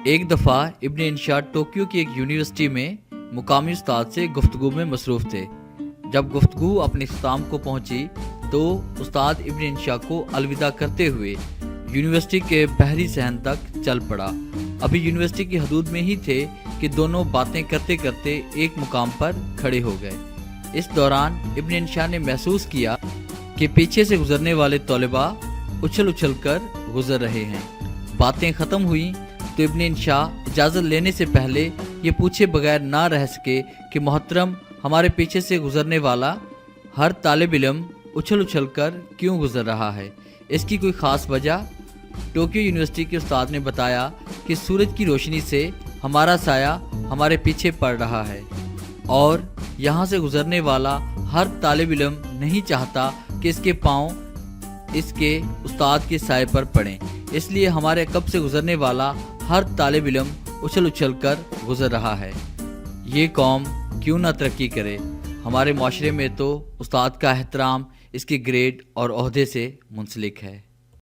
ایک دفعہ ابن انشا ٹوکیو کی ایک یونیورسٹی میں مقامی استاد سے گفتگو میں مصروف تھے۔ جب گفتگو اپنے اختتام کو پہنچی تو استاد ابن انشا کو الوداع کرتے ہوئے یونیورسٹی کے بحری صحن تک چل پڑا۔ ابھی یونیورسٹی کی حدود میں ہی تھے کہ دونوں باتیں کرتے کرتے ایک مقام پر کھڑے ہو گئے۔ اس دوران ابن انشا نے محسوس کیا کہ پیچھے سے گزرنے والے طلباء اچھل اچھل کر گزر رہے ہیں۔ باتیں ختم ہوئیں تو ابن انشا اجازت لینے سے پہلے یہ پوچھے بغیر نہ رہ سکے کہ محترم، ہمارے پیچھے سے گزرنے والا ہر طالب علم اچھل اچھل کر کیوں گزر رہا ہے؟ اس کی کوئی خاص وجہ؟ ٹوکیو یونیورسٹی کے استاد نے بتایا کہ سورج کی روشنی سے ہمارا سایہ ہمارے پیچھے پڑ رہا ہے اور یہاں سے گزرنے والا ہر طالب علم نہیں چاہتا کہ اس کے پاؤں اس کے استاد کے سائے پر پڑیں، اس لیے ہمارے عقب سے گزرنے والا ہر طالب علم اچھل اچھل کر گزر رہا ہے۔ یہ قوم کیوں نہ ترقی کرے؟ ہمارے معاشرے میں تو استاد کا احترام اس کے گریڈ اور عہدے سے منسلک ہے۔